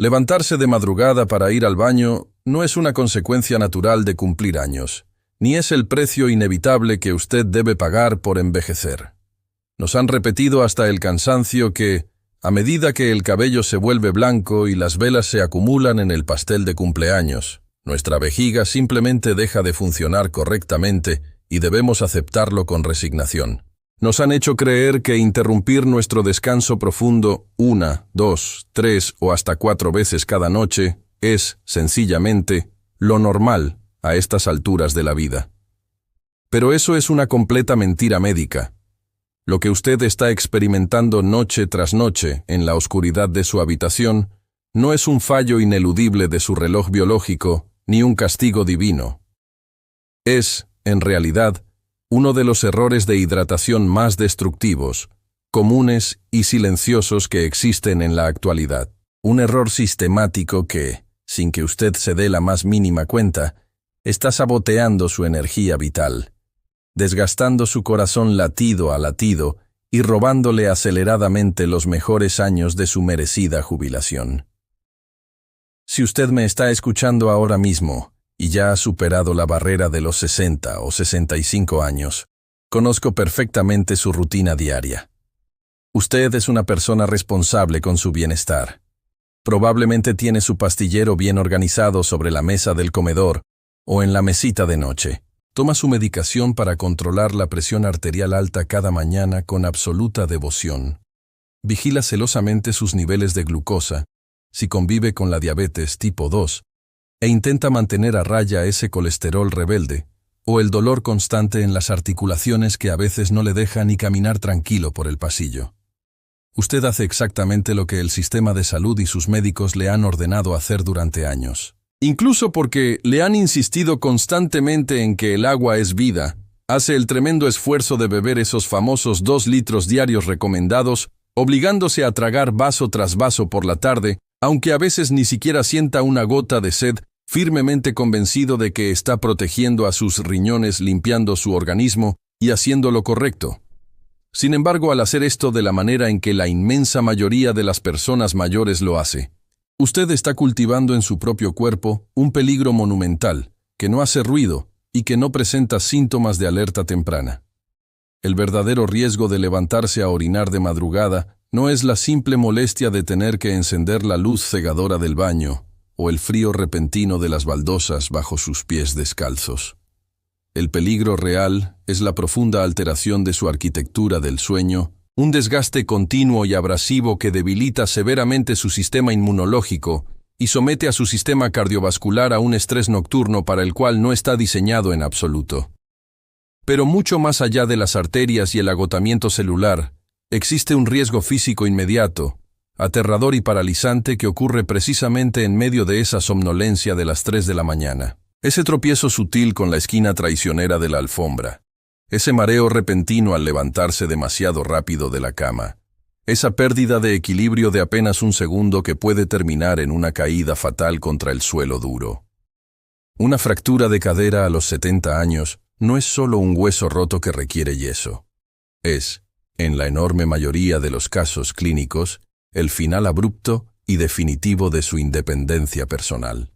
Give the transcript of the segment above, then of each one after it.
Levantarse de madrugada para ir al baño no es una consecuencia natural de cumplir años, ni es el precio inevitable que usted debe pagar por envejecer. Nos han repetido hasta el cansancio que, a medida que el cabello se vuelve blanco y las velas se acumulan en el pastel de cumpleaños, nuestra vejiga simplemente deja de funcionar correctamente y debemos aceptarlo con resignación. Nos han hecho creer que interrumpir nuestro descanso profundo 1, 2, 3 o hasta 4 veces cada noche es, sencillamente, lo normal a estas alturas de la vida. Pero eso es una completa mentira médica. Lo que usted está experimentando noche tras noche en la oscuridad de su habitación no es un fallo ineludible de su reloj biológico ni un castigo divino. Es, en realidad, uno de los errores de hidratación más destructivos, comunes y silenciosos que existen en la actualidad. Un error sistemático que, sin que usted se dé la más mínima cuenta, está saboteando su energía vital, desgastando su corazón latido a latido y robándole aceleradamente los mejores años de su merecida jubilación. Si usted me está escuchando ahora mismo, y ya ha superado la barrera de los 60 o 65 años, conozco perfectamente su rutina diaria. Usted es una persona responsable con su bienestar. Probablemente tiene su pastillero bien organizado sobre la mesa del comedor o en la mesita de noche. Toma su medicación para controlar la presión arterial alta cada mañana con absoluta devoción. Vigila celosamente sus niveles de glucosa, si convive con la diabetes tipo 2, e intenta mantener a raya ese colesterol rebelde, o el dolor constante en las articulaciones que a veces no le deja ni caminar tranquilo por el pasillo. Usted hace exactamente lo que el sistema de salud y sus médicos le han ordenado hacer durante años. Incluso porque le han insistido constantemente en que el agua es vida, hace el tremendo esfuerzo de beber esos famosos 2 litros diarios recomendados, obligándose a tragar vaso tras vaso por la tarde, aunque a veces ni siquiera sienta una gota de sed, firmemente convencido de que está protegiendo a sus riñones, limpiando su organismo y haciendo lo correcto. Sin embargo, al hacer esto de la manera en que la inmensa mayoría de las personas mayores lo hace, usted está cultivando en su propio cuerpo un peligro monumental, que no hace ruido y que no presenta síntomas de alerta temprana. El verdadero riesgo de levantarse a orinar de madrugada no es la simple molestia de tener que encender la luz cegadora del baño o el frío repentino de las baldosas bajo sus pies descalzos. El peligro real es la profunda alteración de su arquitectura del sueño, un desgaste continuo y abrasivo que debilita severamente su sistema inmunológico y somete a su sistema cardiovascular a un estrés nocturno para el cual no está diseñado en absoluto. Pero mucho más allá de las arterias y el agotamiento celular, existe un riesgo físico inmediato, aterrador y paralizante que ocurre precisamente en medio de esa somnolencia de las 3 de la mañana. Ese tropiezo sutil con la esquina traicionera de la alfombra. Ese mareo repentino al levantarse demasiado rápido de la cama. Esa pérdida de equilibrio de apenas un segundo que puede terminar en una caída fatal contra el suelo duro. Una fractura de cadera a los 70 años no es solo un hueso roto que requiere yeso. Es, en la enorme mayoría de los casos clínicos, el final abrupto y definitivo de su independencia personal.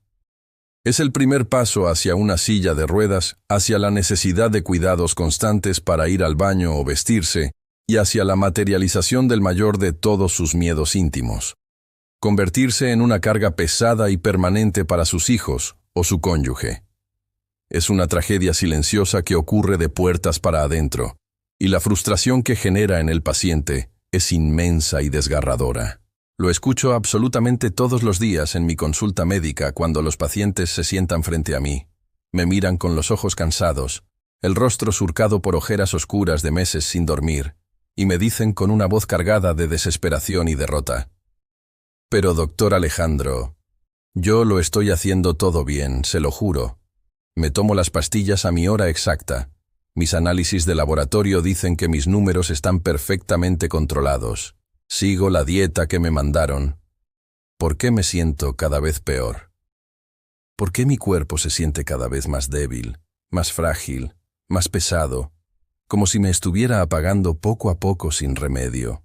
Es el primer paso hacia una silla de ruedas, hacia la necesidad de cuidados constantes para ir al baño o vestirse, y hacia la materialización del mayor de todos sus miedos íntimos. Convertirse en una carga pesada y permanente para sus hijos o su cónyuge. Es una tragedia silenciosa que ocurre de puertas para adentro, y la frustración que genera en el paciente es inmensa y desgarradora. Lo escucho absolutamente todos los días en mi consulta médica cuando los pacientes se sientan frente a mí. Me miran con los ojos cansados, el rostro surcado por ojeras oscuras de meses sin dormir, y me dicen con una voz cargada de desesperación y derrota: «Pero doctor Alejandro, yo lo estoy haciendo todo bien, se lo juro. Me tomo las pastillas a mi hora exacta. Mis análisis de laboratorio dicen que mis números están perfectamente controlados. Sigo la dieta que me mandaron. ¿Por qué me siento cada vez peor? ¿Por qué mi cuerpo se siente cada vez más débil, más frágil, más pesado, como si me estuviera apagando poco a poco sin remedio?»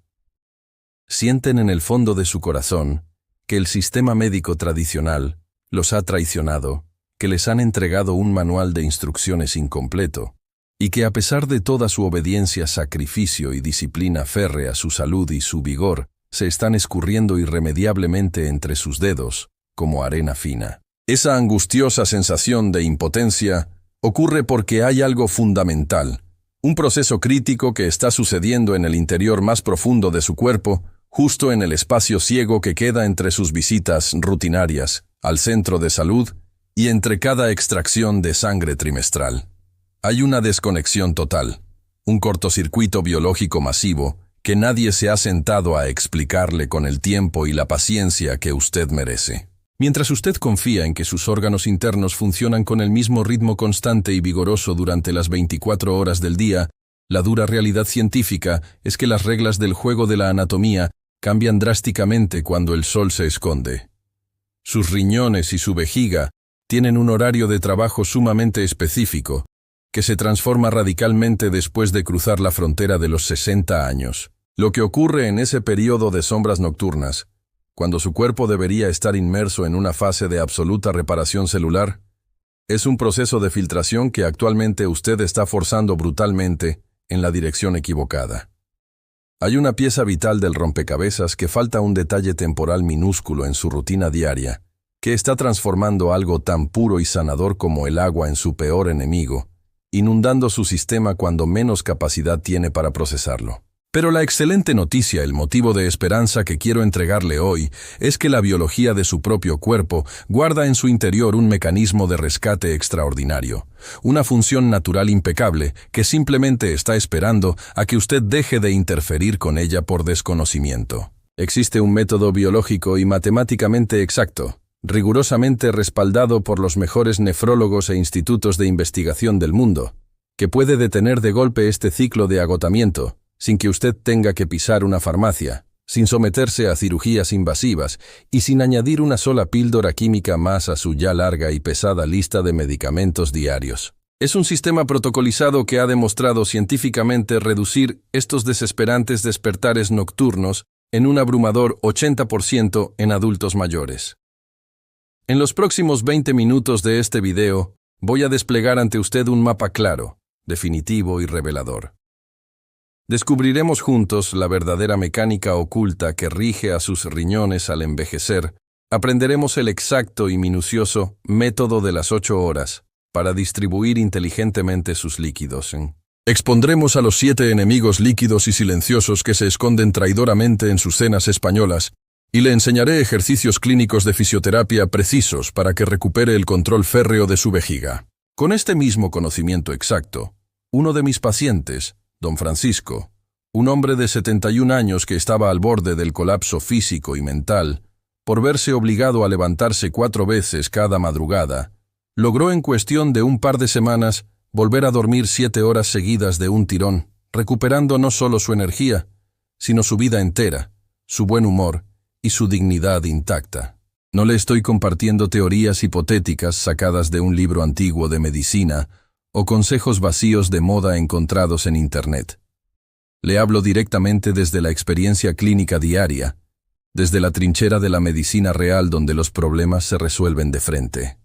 Sienten en el fondo de su corazón que el sistema médico tradicional los ha traicionado, que les han entregado un manual de instrucciones incompleto, y que a pesar de toda su obediencia, sacrificio y disciplina férrea, su salud y su vigor se están escurriendo irremediablemente entre sus dedos, como arena fina. Esa angustiosa sensación de impotencia ocurre porque hay algo fundamental, un proceso crítico que está sucediendo en el interior más profundo de su cuerpo, justo en el espacio ciego que queda entre sus visitas rutinarias al centro de salud y entre cada extracción de sangre trimestral. Hay una desconexión total, un cortocircuito biológico masivo que nadie se ha sentado a explicarle con el tiempo y la paciencia que usted merece. Mientras usted confía en que sus órganos internos funcionan con el mismo ritmo constante y vigoroso durante las 24 horas del día, la dura realidad científica es que las reglas del juego de la anatomía cambian drásticamente cuando el sol se esconde. Sus riñones y su vejiga tienen un horario de trabajo sumamente específico, que se transforma radicalmente después de cruzar la frontera de los 60 años. Lo que ocurre en ese periodo de sombras nocturnas, cuando su cuerpo debería estar inmerso en una fase de absoluta reparación celular, es un proceso de filtración que actualmente usted está forzando brutalmente en la dirección equivocada. Hay una pieza vital del rompecabezas que falta un detalle temporal minúsculo en su rutina diaria, que está transformando algo tan puro y sanador como el agua en su peor enemigo, inundando su sistema cuando menos capacidad tiene para procesarlo. Pero la excelente noticia, el motivo de esperanza que quiero entregarle hoy, es que la biología de su propio cuerpo guarda en su interior un mecanismo de rescate extraordinario, una función natural impecable que simplemente está esperando a que usted deje de interferir con ella por desconocimiento. Existe un método biológico y matemáticamente exacto, rigurosamente respaldado por los mejores nefrólogos e institutos de investigación del mundo, que puede detener de golpe este ciclo de agotamiento, sin que usted tenga que pisar una farmacia, sin someterse a cirugías invasivas y sin añadir una sola píldora química más a su ya larga y pesada lista de medicamentos diarios. Es un sistema protocolizado que ha demostrado científicamente reducir estos desesperantes despertares nocturnos en un abrumador 80% en adultos mayores. En los próximos 20 minutos de este video, voy a desplegar ante usted un mapa claro, definitivo y revelador. Descubriremos juntos la verdadera mecánica oculta que rige a sus riñones al envejecer. Aprenderemos el exacto y minucioso método de las 8 horas para distribuir inteligentemente sus líquidos. Expondremos a los 7 enemigos líquidos y silenciosos que se esconden traidoramente en sus cenas españolas, y le enseñaré ejercicios clínicos de fisioterapia precisos para que recupere el control férreo de su vejiga. Con este mismo conocimiento exacto, uno de mis pacientes, don Francisco, un hombre de 71 años que estaba al borde del colapso físico y mental, por verse obligado a levantarse 4 veces cada madrugada, logró en cuestión de un par de semanas volver a dormir 7 horas seguidas de un tirón, recuperando no solo su energía, sino su vida entera, su buen humor y su dignidad intacta. No le estoy compartiendo teorías hipotéticas sacadas de un libro antiguo de medicina o consejos vacíos de moda encontrados en Internet. Le hablo directamente desde la experiencia clínica diaria, desde la trinchera de la medicina real donde los problemas se resuelven de frente.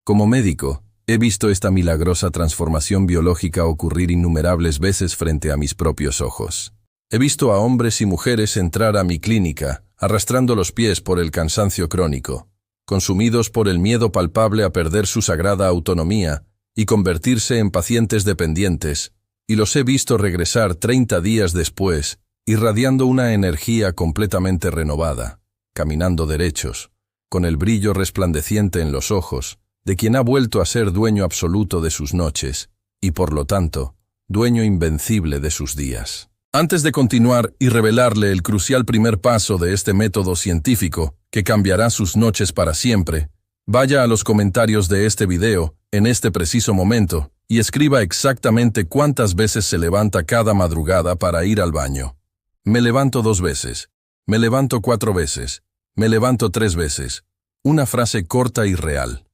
Como médico, he visto esta milagrosa transformación biológica ocurrir innumerables veces frente a mis propios ojos. He visto a hombres y mujeres entrar a mi clínica, arrastrando los pies por el cansancio crónico, consumidos por el miedo palpable a perder su sagrada autonomía y convertirse en pacientes dependientes, y los he visto regresar 30 días después, irradiando una energía completamente renovada, caminando derechos, con el brillo resplandeciente en los ojos, de quien ha vuelto a ser dueño absoluto de sus noches, y por lo tanto, dueño invencible de sus días. Antes de continuar y revelarle el crucial primer paso de este método científico que cambiará sus noches para siempre, vaya a los comentarios de este video en este preciso momento y escriba exactamente cuántas veces se levanta cada madrugada para ir al baño. Me levanto 2 veces, me levanto 4 veces, me levanto 3 veces. Una frase corta y real.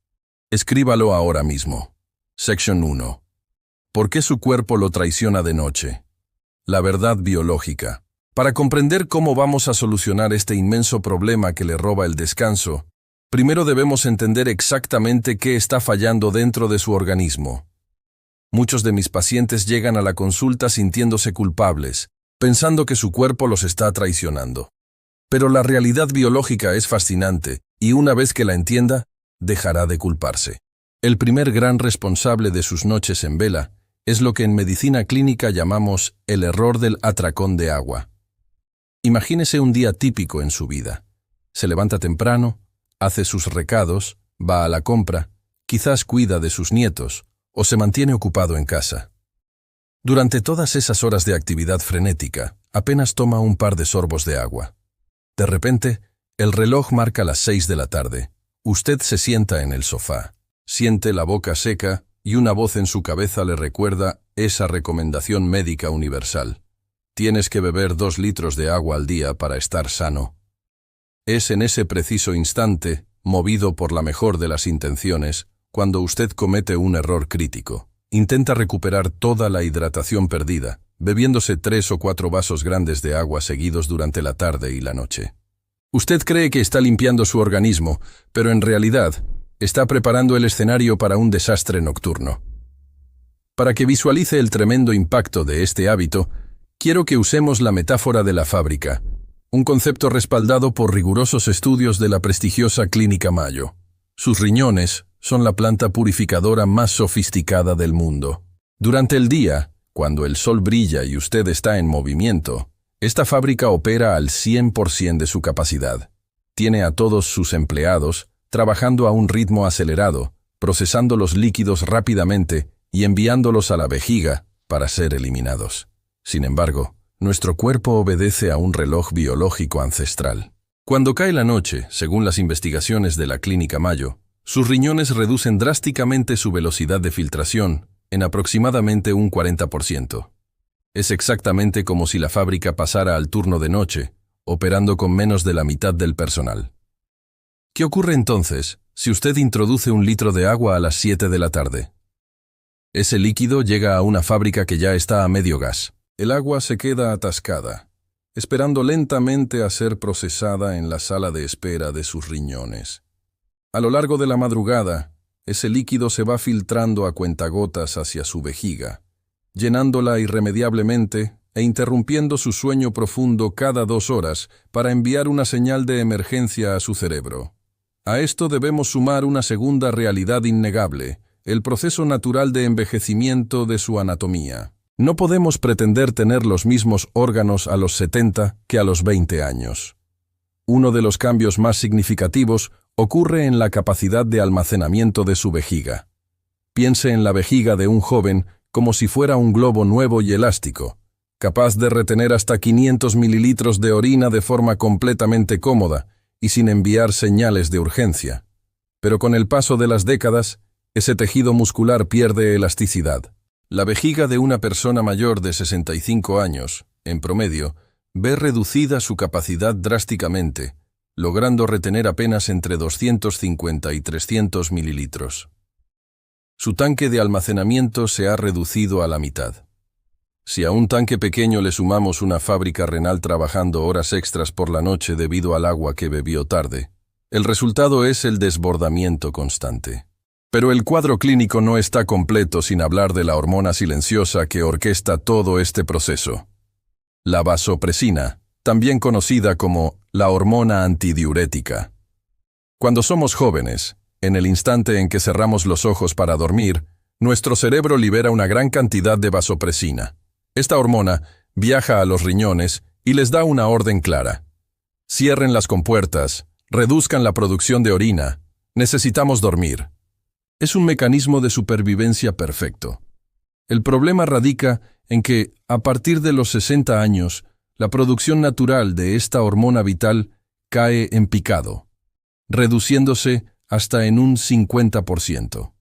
Escríbalo ahora mismo. Sección 1. ¿Por qué su cuerpo lo traiciona de noche? La verdad biológica. Para comprender cómo vamos a solucionar este inmenso problema que le roba el descanso, primero debemos entender exactamente qué está fallando dentro de su organismo. Muchos de mis pacientes llegan a la consulta sintiéndose culpables, pensando que su cuerpo los está traicionando. Pero la realidad biológica es fascinante, y una vez que la entienda, dejará de culparse. El primer gran responsable de sus noches en vela es lo que en medicina clínica llamamos el error del atracón de agua. Imagínese un día típico en su vida. Se levanta temprano, hace sus recados, va a la compra, quizás cuida de sus nietos, o se mantiene ocupado en casa. Durante todas esas horas de actividad frenética, apenas toma un par de sorbos de agua. De repente, el reloj marca las 6 de la tarde. Usted se sienta en el sofá, siente la boca seca y una voz en su cabeza le recuerda esa recomendación médica universal. Tienes que beber 2 litros de agua al día para estar sano. Es en ese preciso instante, movido por la mejor de las intenciones, cuando usted comete un error crítico. Intenta recuperar toda la hidratación perdida, bebiéndose 3 o 4 vasos grandes de agua seguidos durante la tarde y la noche. Usted cree que está limpiando su organismo, pero en realidad está preparando el escenario para un desastre nocturno. Para que visualice el tremendo impacto de este hábito, quiero que usemos la metáfora de la fábrica, un concepto respaldado por rigurosos estudios de la prestigiosa Clínica Mayo. Sus riñones son la planta purificadora más sofisticada del mundo. Durante el día, cuando el sol brilla y usted está en movimiento, esta fábrica opera al 100% de su capacidad. Tiene a todos sus empleados trabajando a un ritmo acelerado, procesando los líquidos rápidamente y enviándolos a la vejiga para ser eliminados. Sin embargo, nuestro cuerpo obedece a un reloj biológico ancestral. Cuando cae la noche, según las investigaciones de la Clínica Mayo, sus riñones reducen drásticamente su velocidad de filtración en aproximadamente un 40%. Es exactamente como si la fábrica pasara al turno de noche, operando con menos de la mitad del personal. ¿Qué ocurre entonces si usted introduce 1 litro de agua a las 7 de la tarde? Ese líquido llega a una fábrica que ya está a medio gas. El agua se queda atascada, esperando lentamente a ser procesada en la sala de espera de sus riñones. A lo largo de la madrugada, ese líquido se va filtrando a cuentagotas hacia su vejiga, llenándola irremediablemente e interrumpiendo su sueño profundo cada 2 horas para enviar una señal de emergencia a su cerebro. A esto debemos sumar una segunda realidad innegable, el proceso natural de envejecimiento de su anatomía. No podemos pretender tener los mismos órganos a los 70 que a los 20 años. Uno de los cambios más significativos ocurre en la capacidad de almacenamiento de su vejiga. Piense en la vejiga de un joven como si fuera un globo nuevo y elástico, capaz de retener hasta 500 mililitros de orina de forma completamente cómoda y sin enviar señales de urgencia. Pero con el paso de las décadas, ese tejido muscular pierde elasticidad. La vejiga de una persona mayor de 65 años, en promedio, ve reducida su capacidad drásticamente, logrando retener apenas entre 250 y 300 mililitros. Su tanque de almacenamiento se ha reducido a la mitad. Si a un tanque pequeño le sumamos una fábrica renal trabajando horas extras por la noche debido al agua que bebió tarde, el resultado es el desbordamiento constante. Pero el cuadro clínico no está completo sin hablar de la hormona silenciosa que orquesta todo este proceso. La vasopresina, también conocida como la hormona antidiurética. Cuando somos jóvenes, en el instante en que cerramos los ojos para dormir, nuestro cerebro libera una gran cantidad de vasopresina. Esta hormona viaja a los riñones y les da una orden clara. Cierren las compuertas, reduzcan la producción de orina, necesitamos dormir. Es un mecanismo de supervivencia perfecto. El problema radica en que, a partir de los 60 años, la producción natural de esta hormona vital cae en picado, reduciéndose hasta en un 50%.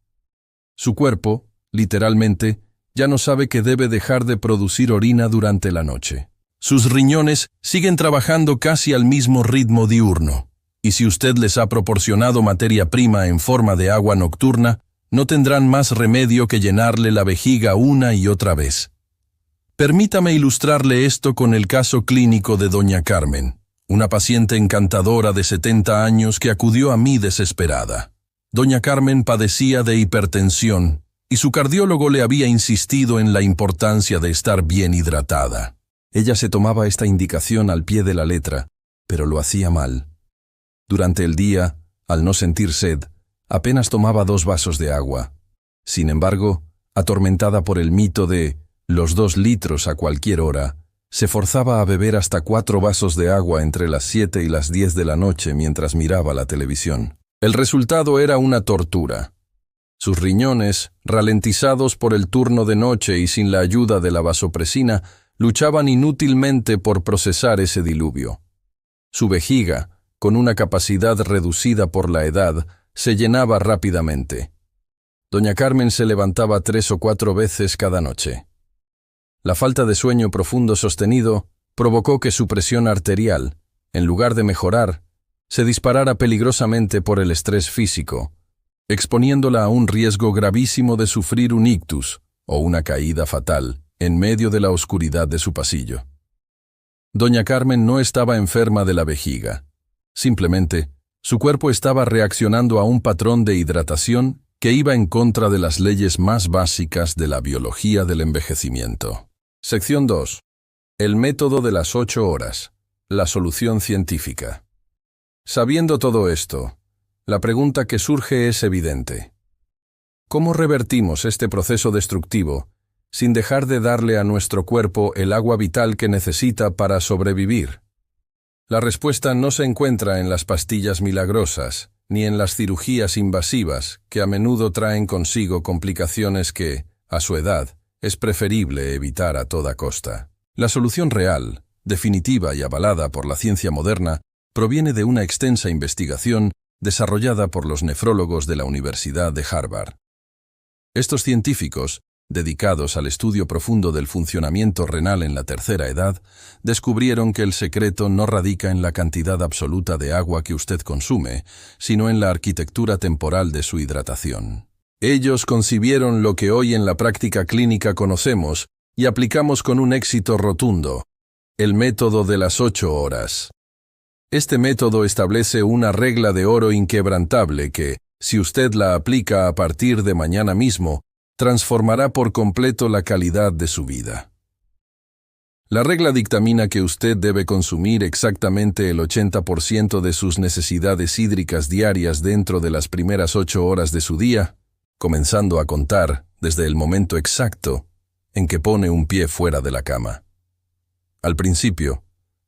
Su cuerpo, literalmente, ya no sabe que debe dejar de producir orina durante la noche. Sus riñones siguen trabajando casi al mismo ritmo diurno. Y si usted les ha proporcionado materia prima en forma de agua nocturna, no tendrán más remedio que llenarle la vejiga una y otra vez. Permítame ilustrarle esto con el caso clínico de doña Carmen, una paciente encantadora de 70 años que acudió a mí desesperada. Doña Carmen padecía de hipertensión y su cardiólogo le había insistido en la importancia de estar bien hidratada. Ella se tomaba esta indicación al pie de la letra, pero lo hacía mal. Durante el día, al no sentir sed, apenas tomaba 2 vasos de agua. Sin embargo, atormentada por el mito de los 2 litros a cualquier hora, se forzaba a beber hasta 4 vasos de agua entre las 7 y las 10 de la noche mientras miraba la televisión. El resultado era una tortura. Sus riñones, ralentizados por el turno de noche y sin la ayuda de la vasopresina, luchaban inútilmente por procesar ese diluvio. Su vejiga, con una capacidad reducida por la edad, se llenaba rápidamente. Doña Carmen se levantaba 3 o 4 veces cada noche. La falta de sueño profundo sostenido provocó que su presión arterial, en lugar de mejorar, se disparara peligrosamente por el estrés físico, exponiéndola a un riesgo gravísimo de sufrir un ictus o una caída fatal en medio de la oscuridad de su pasillo. Doña Carmen no estaba enferma de la vejiga. Simplemente, su cuerpo estaba reaccionando a un patrón de hidratación que iba en contra de las leyes más básicas de la biología del envejecimiento. Sección 2. El método de las 8 horas. La solución científica. Sabiendo todo esto, la pregunta que surge es evidente. ¿Cómo revertimos este proceso destructivo sin dejar de darle a nuestro cuerpo el agua vital que necesita para sobrevivir? La respuesta no se encuentra en las pastillas milagrosas, ni en las cirugías invasivas, que a menudo traen consigo complicaciones que, a su edad, es preferible evitar a toda costa. La solución real, definitiva y avalada por la ciencia moderna, proviene de una extensa investigación desarrollada por los nefrólogos de la Universidad de Harvard. Estos científicos, dedicados al estudio profundo del funcionamiento renal en la tercera edad, descubrieron que el secreto no radica en la cantidad absoluta de agua que usted consume, sino en la arquitectura temporal de su hidratación. Ellos concibieron lo que hoy en la práctica clínica conocemos y aplicamos con un éxito rotundo: el método de las 8 horas. Este método establece una regla de oro inquebrantable que, si usted la aplica a partir de mañana mismo, transformará por completo la calidad de su vida. La regla dictamina que usted debe consumir exactamente el 80% de sus necesidades hídricas diarias dentro de las primeras 8 horas de su día, comenzando a contar desde el momento exacto en que pone un pie fuera de la cama. Al principio,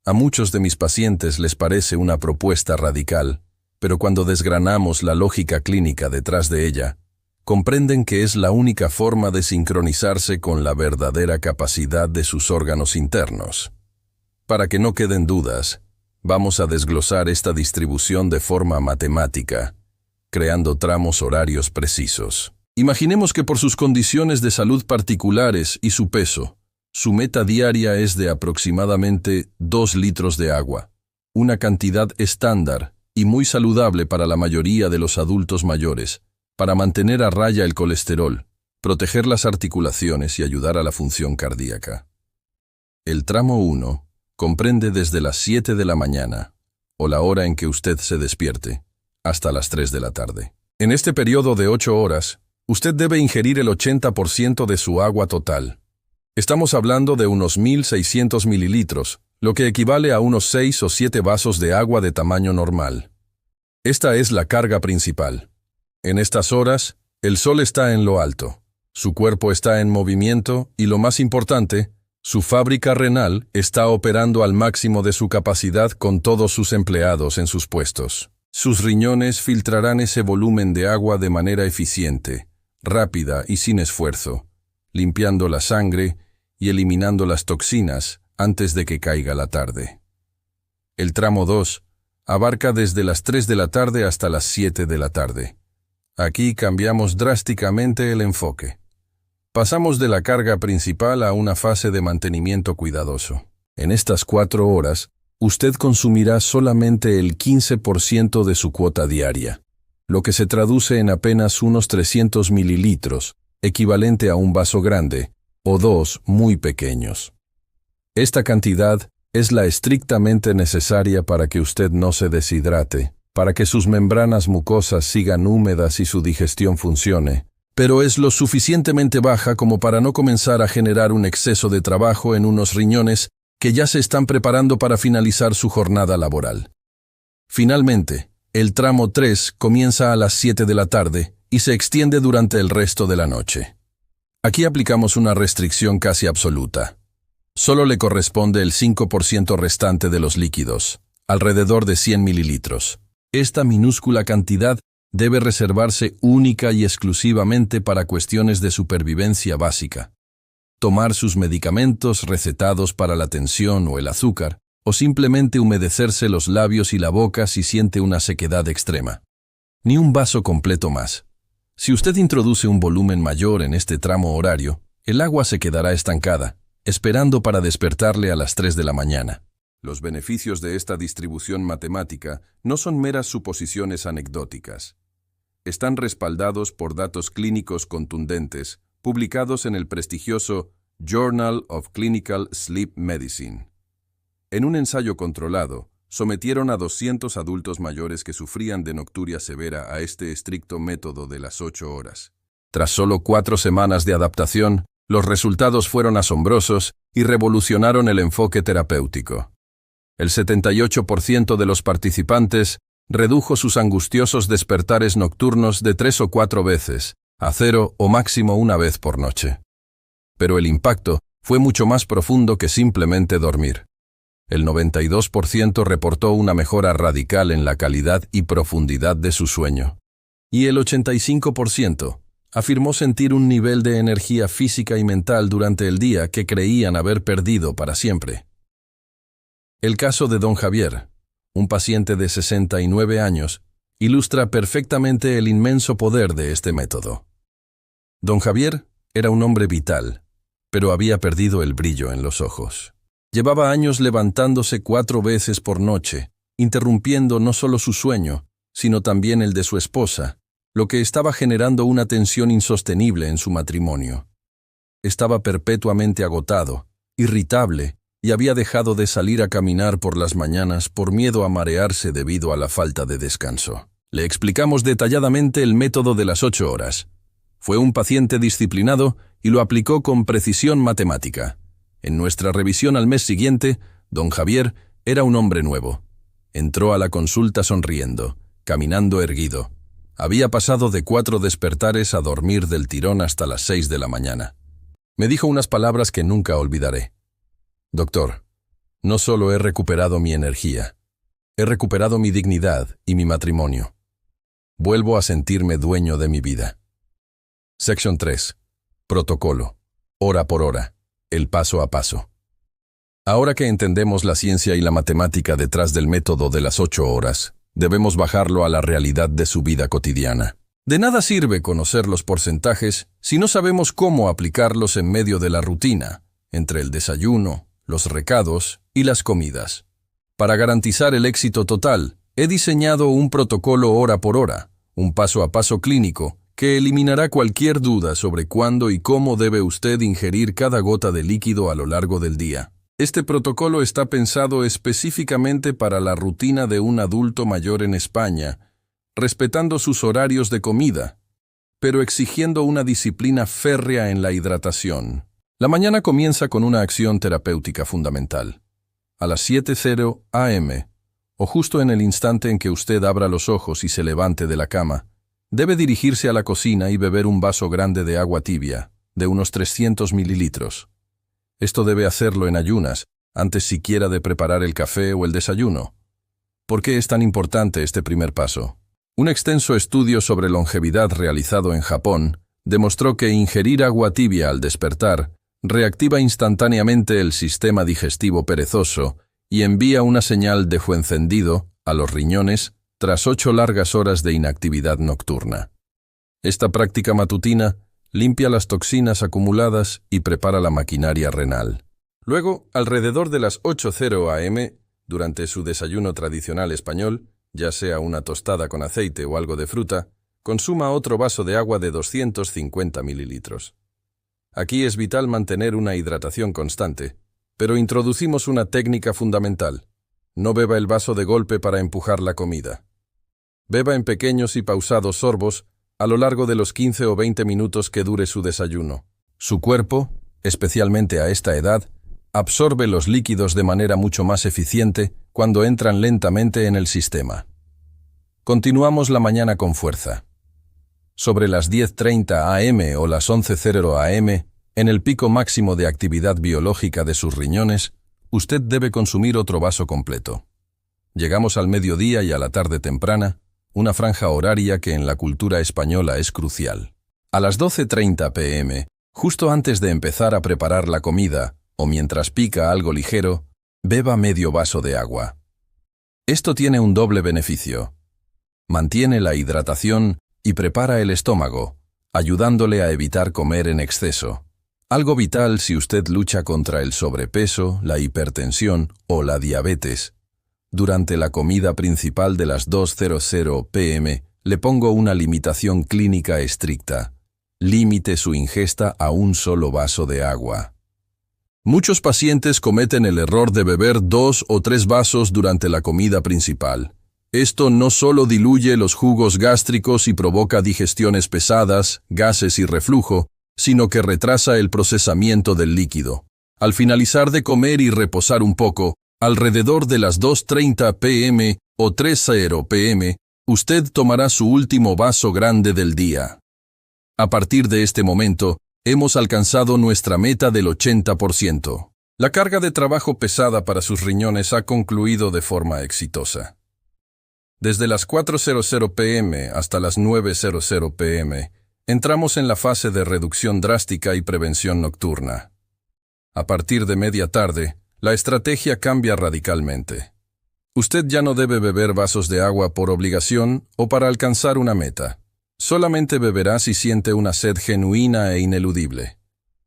a muchos de mis pacientes les parece una propuesta radical, pero cuando desgranamos la lógica clínica detrás de ella, comprenden que es la única forma de sincronizarse con la verdadera capacidad de sus órganos internos. Para que no queden dudas, vamos a desglosar esta distribución de forma matemática, creando tramos horarios precisos. Imaginemos que por sus condiciones de salud particulares y su peso, su meta diaria es de aproximadamente 2 litros de agua, una cantidad estándar y muy saludable para la mayoría de los adultos mayores, para mantener a raya el colesterol, proteger las articulaciones y ayudar a la función cardíaca. El tramo 1 comprende desde las 7 de la mañana, o la hora en que usted se despierte, hasta las 3 de la tarde. En este periodo de 8 horas, usted debe ingerir el 80% de su agua total. Estamos hablando de unos 1.600 mililitros, lo que equivale a unos 6 o 7 vasos de agua de tamaño normal. Esta es la carga principal. En estas horas, el sol está en lo alto, su cuerpo está en movimiento y, lo más importante, su fábrica renal está operando al máximo de su capacidad con todos sus empleados en sus puestos. Sus riñones filtrarán ese volumen de agua de manera eficiente, rápida y sin esfuerzo, limpiando la sangre y eliminando las toxinas antes de que caiga la tarde. El tramo 2 abarca desde las 3 de la tarde hasta las 7 de la tarde. Aquí cambiamos drásticamente el enfoque. Pasamos de la carga principal a una fase de mantenimiento cuidadoso. En estas 4 horas, usted consumirá solamente el 15% de su cuota diaria, lo que se traduce en apenas unos 300 mililitros, equivalente a un vaso grande, o 2 muy pequeños. Esta cantidad es la estrictamente necesaria para que usted no se deshidrate, para que sus membranas mucosas sigan húmedas y su digestión funcione, pero es lo suficientemente baja como para no comenzar a generar un exceso de trabajo en unos riñones que ya se están preparando para finalizar su jornada laboral. Finalmente, el tramo 3 comienza a las 7 de la tarde y se extiende durante el resto de la noche. Aquí aplicamos una restricción casi absoluta. Solo le corresponde el 5% restante de los líquidos, alrededor de 100 mililitros. Esta minúscula cantidad debe reservarse única y exclusivamente para cuestiones de supervivencia básica. Tomar sus medicamentos recetados para la tensión o el azúcar, o simplemente humedecerse los labios y la boca si siente una sequedad extrema. Ni un vaso completo más. Si usted introduce un volumen mayor en este tramo horario, el agua se quedará estancada, esperando para despertarle a las 3 de la mañana. Los beneficios de esta distribución matemática no son meras suposiciones anecdóticas. Están respaldados por datos clínicos contundentes, publicados en el prestigioso Journal of Clinical Sleep Medicine. En un ensayo controlado, sometieron a 200 adultos mayores que sufrían de nocturia severa a este estricto método de las 8 horas. Tras solo 4 semanas de adaptación, los resultados fueron asombrosos y revolucionaron el enfoque terapéutico. El 78% de los participantes redujo sus angustiosos despertares nocturnos de 3 o 4 veces, a 0 o máximo una vez por noche. Pero el impacto fue mucho más profundo que simplemente dormir. El 92% reportó una mejora radical en la calidad y profundidad de su sueño. Y el 85% afirmó sentir un nivel de energía física y mental durante el día que creían haber perdido para siempre. El caso de don Javier, un paciente de 69 años, ilustra perfectamente el inmenso poder de este método. Don Javier era un hombre vital, pero había perdido el brillo en los ojos. Llevaba años levantándose 4 veces por noche, interrumpiendo no solo su sueño, sino también el de su esposa, lo que estaba generando una tensión insostenible en su matrimonio. Estaba perpetuamente agotado, irritable, y había dejado de salir a caminar por las mañanas por miedo a marearse debido a la falta de descanso. Le explicamos detalladamente el método de las 8 horas. Fue un paciente disciplinado y lo aplicó con precisión matemática. En nuestra revisión al mes siguiente, don Javier era un hombre nuevo. Entró a la consulta sonriendo, caminando erguido. Había pasado de 4 despertares a dormir del tirón hasta las 6 de la mañana. Me dijo unas palabras que nunca olvidaré. Doctor, no solo he recuperado mi energía, he recuperado mi dignidad y mi matrimonio. Vuelvo a sentirme dueño de mi vida. Sección 3. Protocolo. Hora por hora. El paso a paso. Ahora que entendemos la ciencia y la matemática detrás del método de las 8 horas, debemos bajarlo a la realidad de su vida cotidiana. De nada sirve conocer los porcentajes si no sabemos cómo aplicarlos en medio de la rutina, entre el desayuno, los recados y las comidas. Para garantizar el éxito total, he diseñado un protocolo hora por hora, un paso a paso clínico, que eliminará cualquier duda sobre cuándo y cómo debe usted ingerir cada gota de líquido a lo largo del día. Este protocolo está pensado específicamente para la rutina de un adulto mayor en España, respetando sus horarios de comida, pero exigiendo una disciplina férrea en la hidratación. La mañana comienza con una acción terapéutica fundamental. A las 7:00 am, o justo en el instante en que usted abra los ojos y se levante de la cama, debe dirigirse a la cocina y beber un vaso grande de agua tibia, de unos 300 mililitros. Esto debe hacerlo en ayunas, antes siquiera de preparar el café o el desayuno. ¿Por qué es tan importante este primer paso? Un extenso estudio sobre longevidad realizado en Japón demostró que ingerir agua tibia al despertar reactiva instantáneamente el sistema digestivo perezoso y envía una señal de fuego encendido a los riñones tras 8 largas horas de inactividad nocturna. Esta práctica matutina limpia las toxinas acumuladas y prepara la maquinaria renal. Luego, alrededor de las 8:00 am, durante su desayuno tradicional español, ya sea una tostada con aceite o algo de fruta, consuma otro vaso de agua de 250 mililitros. Aquí es vital mantener una hidratación constante, pero introducimos una técnica fundamental. No beba el vaso de golpe para empujar la comida. Beba en pequeños y pausados sorbos a lo largo de los 15 o 20 minutos que dure su desayuno. Su cuerpo, especialmente a esta edad, absorbe los líquidos de manera mucho más eficiente cuando entran lentamente en el sistema. Continuamos la mañana con fuerza. Sobre las 10:30 am o las 11:00 am, en el pico máximo de actividad biológica de sus riñones, usted debe consumir otro vaso completo. Llegamos al mediodía y a la tarde temprana, una franja horaria que en la cultura española es crucial. A las 12:30 p.m., justo antes de empezar a preparar la comida, o mientras pica algo ligero, beba medio vaso de agua. Esto tiene un doble beneficio. Mantiene la hidratación y prepara el estómago, ayudándole a evitar comer en exceso. Algo vital si usted lucha contra el sobrepeso, la hipertensión o la diabetes. Durante la comida principal de las 2:00 p.m., le pongo una limitación clínica estricta. Límite su ingesta a un solo vaso de agua. Muchos pacientes cometen el error de beber 2 o 3 vasos durante la comida principal. Esto no solo diluye los jugos gástricos y provoca digestiones pesadas, gases y reflujo, sino que retrasa el procesamiento del líquido. Al finalizar de comer y reposar un poco, alrededor de las 2:30 p.m. o 3:00 p.m., usted tomará su último vaso grande del día. A partir de este momento, hemos alcanzado nuestra meta del 80%. La carga de trabajo pesada para sus riñones ha concluido de forma exitosa. Desde las 4:00 p.m. hasta las 9:00 p.m., entramos en la fase de reducción drástica y prevención nocturna. A partir de media tarde, la estrategia cambia radicalmente. Usted ya no debe beber vasos de agua por obligación o para alcanzar una meta. Solamente beberá si siente una sed genuina e ineludible.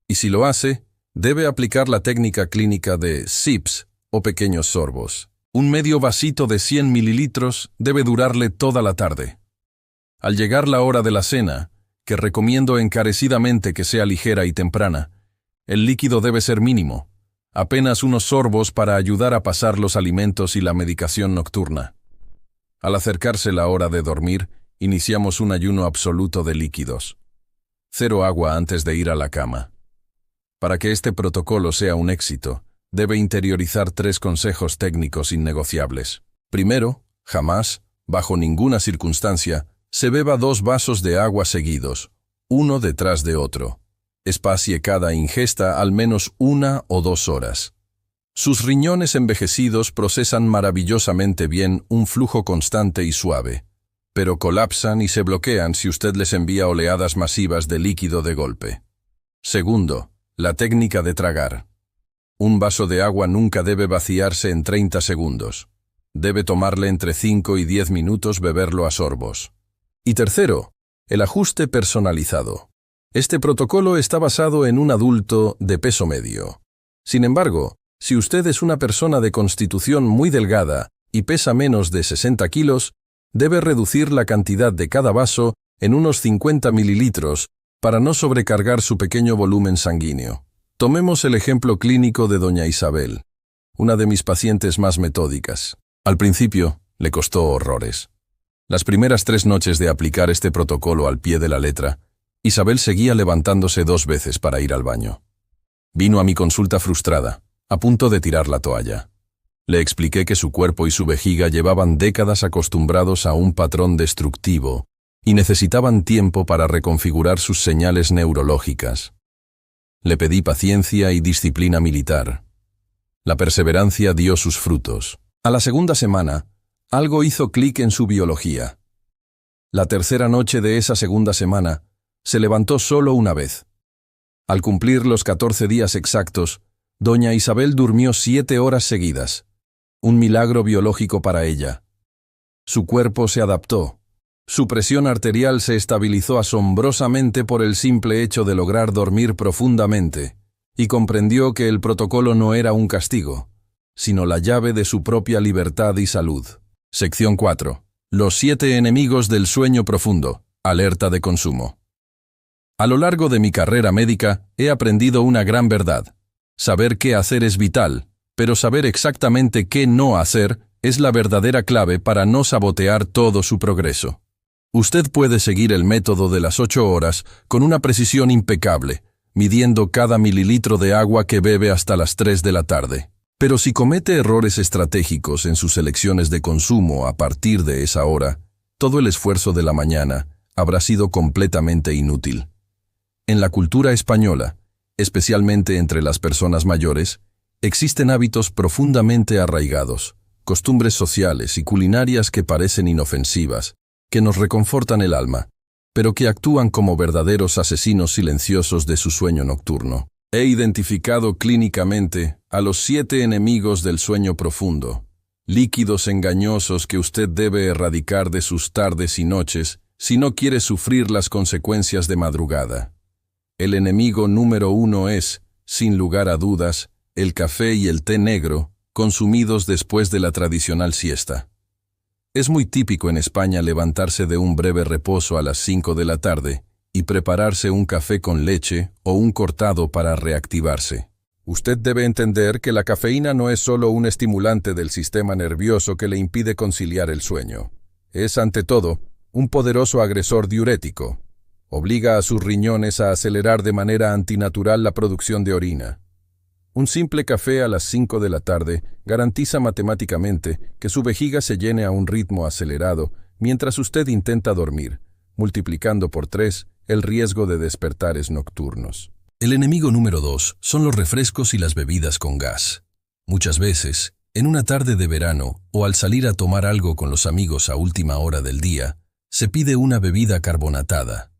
Y si lo hace, debe aplicar la técnica clínica de sips o pequeños sorbos. Un medio vasito de 100 mililitros debe durarle toda la tarde. Al llegar la hora de la cena, que recomiendo encarecidamente que sea ligera y temprana, el líquido debe ser mínimo, apenas unos sorbos para ayudar a pasar los alimentos y la medicación nocturna. Al acercarse la hora de dormir, iniciamos un ayuno absoluto de líquidos. 0 agua antes de ir a la cama. Para que este protocolo sea un éxito, debe interiorizar 3 consejos técnicos innegociables. Primero, jamás, bajo ninguna circunstancia, se beba 2 vasos de agua seguidos, uno detrás de otro. Espacie cada ingesta al menos 1 o 2 horas. Sus riñones envejecidos procesan maravillosamente bien un flujo constante y suave, pero colapsan y se bloquean si usted les envía oleadas masivas de líquido de golpe. Segundo, la técnica de tragar. Un vaso de agua nunca debe vaciarse en 30 segundos. Debe tomarle entre 5 y 10 minutos beberlo a sorbos. Y tercero, el ajuste personalizado. Este protocolo está basado en un adulto de peso medio. Sin embargo, si usted es una persona de constitución muy delgada y pesa menos de 60 kilos, debe reducir la cantidad de cada vaso en unos 50 mililitros para no sobrecargar su pequeño volumen sanguíneo. Tomemos el ejemplo clínico de doña Isabel, una de mis pacientes más metódicas. Al principio, le costó horrores. Las primeras 3 noches de aplicar este protocolo al pie de la letra, Isabel seguía levantándose 2 veces para ir al baño. Vino a mi consulta frustrada, a punto de tirar la toalla. Le expliqué que su cuerpo y su vejiga llevaban décadas acostumbrados a un patrón destructivo y necesitaban tiempo para reconfigurar sus señales neurológicas. Le pedí paciencia y disciplina militar. La perseverancia dio sus frutos. A la segunda semana, algo hizo clic en su biología. La tercera noche de esa segunda semana, se levantó solo una vez. Al cumplir los 14 días exactos, doña Isabel durmió 7 horas seguidas. Un milagro biológico para ella. Su cuerpo se adaptó. Su presión arterial se estabilizó asombrosamente por el simple hecho de lograr dormir profundamente, y comprendió que el protocolo no era un castigo, sino la llave de su propia libertad y salud. Sección 4. Los 7 enemigos del sueño profundo. Alerta de consumo. A lo largo de mi carrera médica he aprendido una gran verdad. Saber qué hacer es vital, pero saber exactamente qué no hacer es la verdadera clave para no sabotear todo su progreso. Usted puede seguir el método de las 8 horas con una precisión impecable, midiendo cada mililitro de agua que bebe hasta las 3 de la tarde. Pero si comete errores estratégicos en sus elecciones de consumo a partir de esa hora, todo el esfuerzo de la mañana habrá sido completamente inútil. En la cultura española, especialmente entre las personas mayores, existen hábitos profundamente arraigados, costumbres sociales y culinarias que parecen inofensivas, que nos reconfortan el alma, pero que actúan como verdaderos asesinos silenciosos de su sueño nocturno. He identificado clínicamente a los 7 enemigos del sueño profundo, líquidos engañosos que usted debe erradicar de sus tardes y noches si no quiere sufrir las consecuencias de madrugada. El enemigo número 1 es, sin lugar a dudas, el café y el té negro, consumidos después de la tradicional siesta. Es muy típico en España levantarse de un breve reposo a las 5 de la tarde y prepararse un café con leche o un cortado para reactivarse. Usted debe entender que la cafeína no es solo un estimulante del sistema nervioso que le impide conciliar el sueño. Es, ante todo, un poderoso agresor diurético. Obliga a sus riñones a acelerar de manera antinatural la producción de orina. Un simple café a las 5 de la tarde garantiza matemáticamente que su vejiga se llene a un ritmo acelerado mientras usted intenta dormir, multiplicando por 3 el riesgo de despertares nocturnos. El enemigo número 2 son los refrescos y las bebidas con gas. Muchas veces, en una tarde de verano o al salir a tomar algo con los amigos a última hora del día, se pide una bebida carbonatada.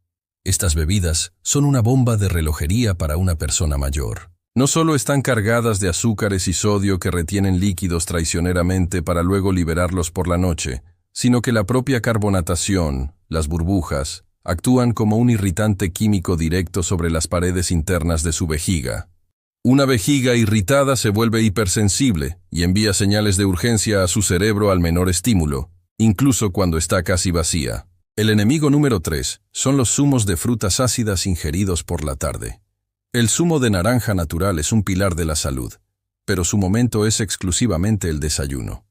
Estas bebidas son una bomba de relojería para una persona mayor. No solo están cargadas de azúcares y sodio que retienen líquidos traicioneramente para luego liberarlos por la noche, sino que la propia carbonatación, las burbujas, actúan como un irritante químico directo sobre las paredes internas de su vejiga. Una vejiga irritada se vuelve hipersensible y envía señales de urgencia a su cerebro al menor estímulo, incluso cuando está casi vacía. El enemigo número 3 son los zumos de frutas ácidas ingeridos por la tarde. El zumo de naranja natural es un pilar de la salud, pero su momento es exclusivamente el desayuno.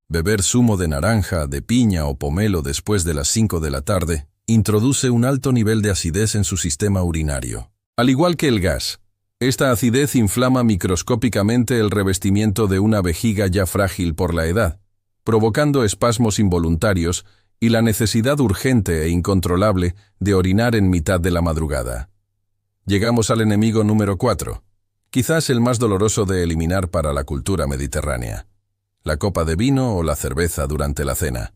Beber zumo de naranja, de piña o pomelo después de las 5 de la tarde introduce un alto nivel de acidez en su sistema urinario. Al igual que el gas, esta acidez inflama microscópicamente el revestimiento de una vejiga ya frágil por la edad, provocando espasmos involuntarios y la necesidad urgente e incontrolable de orinar en mitad de la madrugada. Llegamos al enemigo número 4, quizás el más doloroso de eliminar para la cultura mediterránea: la copa de vino o la cerveza durante la cena.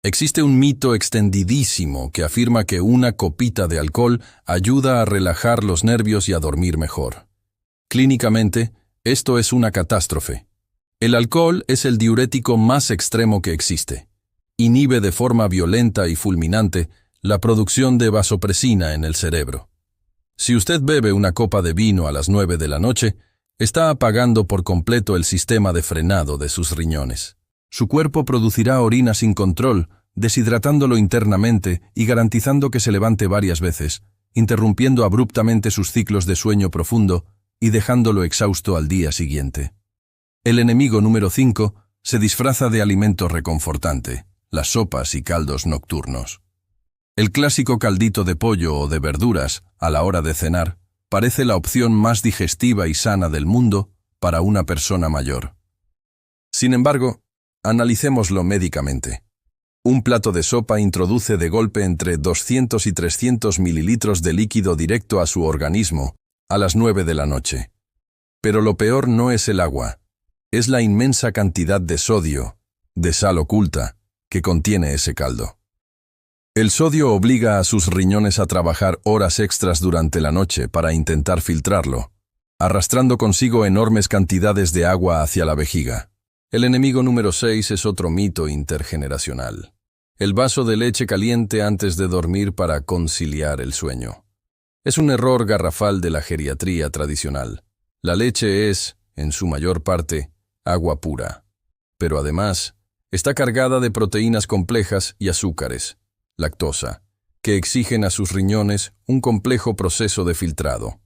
Existe un mito extendidísimo que afirma que una copita de alcohol ayuda a relajar los nervios y a dormir mejor. Clínicamente, esto es una catástrofe. El alcohol es el diurético más extremo que existe. Inhibe de forma violenta y fulminante la producción de vasopresina en el cerebro. Si usted bebe una copa de vino a las 9 de la noche, está apagando por completo el sistema de frenado de sus riñones. Su cuerpo producirá orina sin control, deshidratándolo internamente y garantizando que se levante varias veces, interrumpiendo abruptamente sus ciclos de sueño profundo y dejándolo exhausto al día siguiente. El enemigo número 5 se disfraza de alimento reconfortante: las sopas y caldos nocturnos. El clásico caldito de pollo o de verduras, a la hora de cenar, parece la opción más digestiva y sana del mundo para una persona mayor. Sin embargo, analicémoslo médicamente. Un plato de sopa introduce de golpe entre 200 y 300 mililitros de líquido directo a su organismo a las 9 de la noche. Pero lo peor no es el agua, es la inmensa cantidad de sodio, de sal oculta, que contiene ese caldo. El sodio obliga a sus riñones a trabajar horas extras durante la noche para intentar filtrarlo, arrastrando consigo enormes cantidades de agua hacia la vejiga. El enemigo número 6 es otro mito intergeneracional: el vaso de leche caliente antes de dormir para conciliar el sueño. Es un error garrafal de la geriatría tradicional. La leche es, en su mayor parte, agua pura, pero además está cargada de proteínas complejas y azúcares, lactosa, que exigen a sus riñones un complejo proceso de filtrado.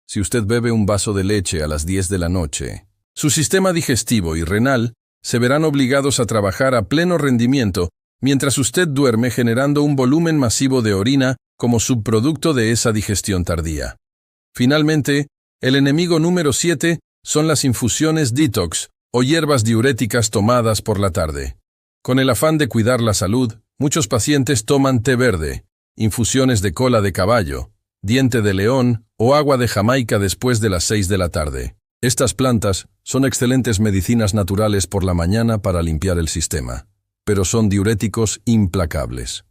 Si usted bebe un vaso de leche a las 10 de la noche, su sistema digestivo y renal se verán obligados a trabajar a pleno rendimiento mientras usted duerme, generando un volumen masivo de orina como subproducto de esa digestión tardía. Finalmente, el enemigo número 7 son las infusiones detox o hierbas diuréticas tomadas por la tarde. Con el afán de cuidar la salud, muchos pacientes toman té verde, infusiones de cola de caballo, diente de león o agua de Jamaica después de las 6 de la tarde. Estas plantas son excelentes medicinas naturales por la mañana para limpiar el sistema, pero son diuréticos implacables.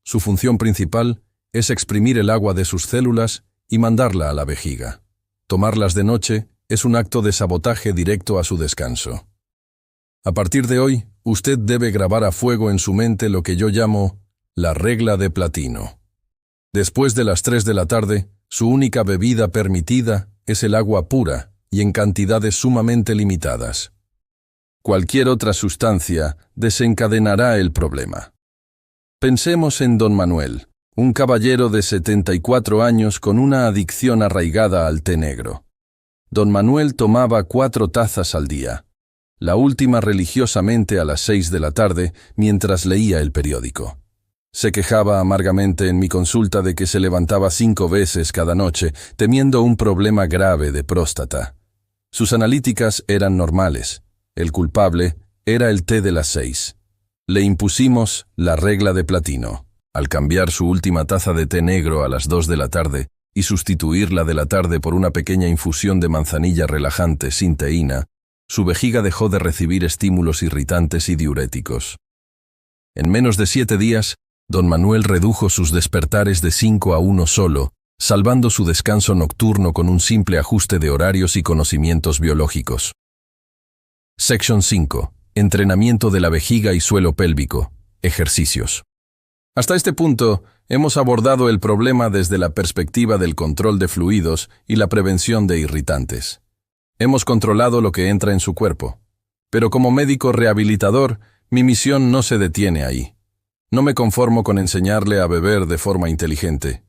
Su función principal es exprimir el agua de sus células y mandarla a la vejiga. Tomarlas de noche es un acto de sabotaje directo a su descanso. A partir de hoy, usted debe grabar a fuego en su mente lo que yo llamo la regla de platino. Después de las 3 de la tarde, su única bebida permitida es el agua pura y en cantidades sumamente limitadas. Cualquier otra sustancia desencadenará el problema. Pensemos en Don Manuel, un caballero de 74 años con una adicción arraigada al té negro. Don Manuel tomaba 4 tazas al día, la última religiosamente a las 6 de la tarde mientras leía el periódico. Se quejaba amargamente en mi consulta de que se levantaba 5 veces cada noche, temiendo un problema grave de próstata. Sus analíticas eran normales. El culpable era el té de las 6. Le impusimos la regla de platino. Al cambiar su última taza de té negro a las 2 de la tarde y sustituirla de la tarde por una pequeña infusión de manzanilla relajante sin teína, su vejiga dejó de recibir estímulos irritantes y diuréticos. En menos de 7 días, Don Manuel redujo sus despertares de 5 a 1 solo, salvando su descanso nocturno con un simple ajuste de horarios y conocimientos biológicos. Sección 5. Entrenamiento de la vejiga y suelo pélvico. Ejercicios. Hasta este punto, hemos abordado el problema desde la perspectiva del control de fluidos y la prevención de irritantes. Hemos controlado lo que entra en su cuerpo. Pero como médico rehabilitador, mi misión no se detiene ahí. No me conformo con enseñarle a beber de forma inteligente.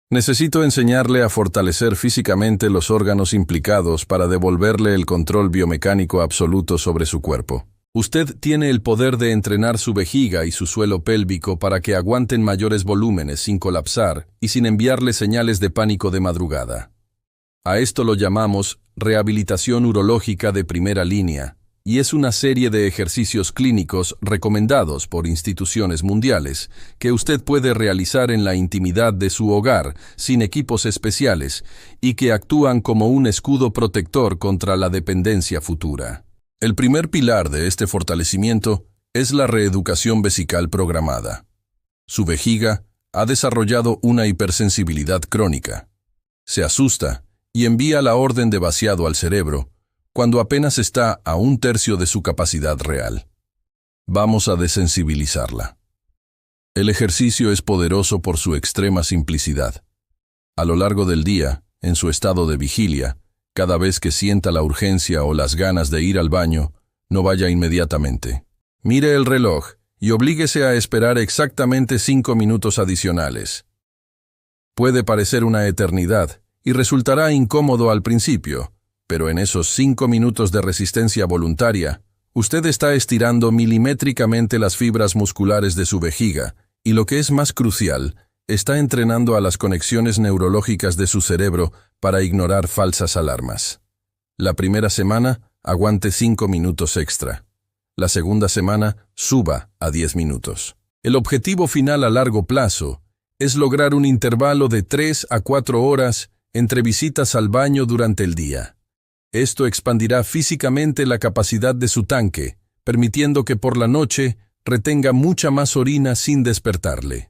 Necesito enseñarle a fortalecer físicamente los órganos implicados para devolverle el control biomecánico absoluto sobre su cuerpo. Usted tiene el poder de entrenar su vejiga y su suelo pélvico para que aguanten mayores volúmenes sin colapsar y sin enviarle señales de pánico de madrugada. A esto lo llamamos rehabilitación urológica de primera línea, y es una serie de ejercicios clínicos recomendados por instituciones mundiales que usted puede realizar en la intimidad de su hogar, sin equipos especiales, y que actúan como un escudo protector contra la dependencia futura. El primer pilar de este fortalecimiento es la reeducación vesical programada. Su vejiga ha desarrollado una hipersensibilidad crónica. Se asusta y envía la orden de vaciado al cerebro cuando apenas está a 1/3 de su capacidad real. Vamos a desensibilizarla. El ejercicio es poderoso por su extrema simplicidad. A lo largo del día, en su estado de vigilia, cada vez que sienta la urgencia o las ganas de ir al baño, no vaya inmediatamente. Mire el reloj y oblíguese a esperar exactamente 5 minutos adicionales. Puede parecer una eternidad y resultará incómodo al principio, pero en esos 5 minutos de resistencia voluntaria, usted está estirando milimétricamente las fibras musculares de su vejiga y, lo que es más crucial, está entrenando a las conexiones neurológicas de su cerebro para ignorar falsas alarmas. La primera semana, aguante 5 minutos extra. La segunda semana, suba a 10 minutos. El objetivo final a largo plazo es lograr un intervalo de 3 a 4 horas entre visitas al baño durante el día. Esto expandirá físicamente la capacidad de su tanque, permitiendo que por la noche retenga mucha más orina sin despertarle.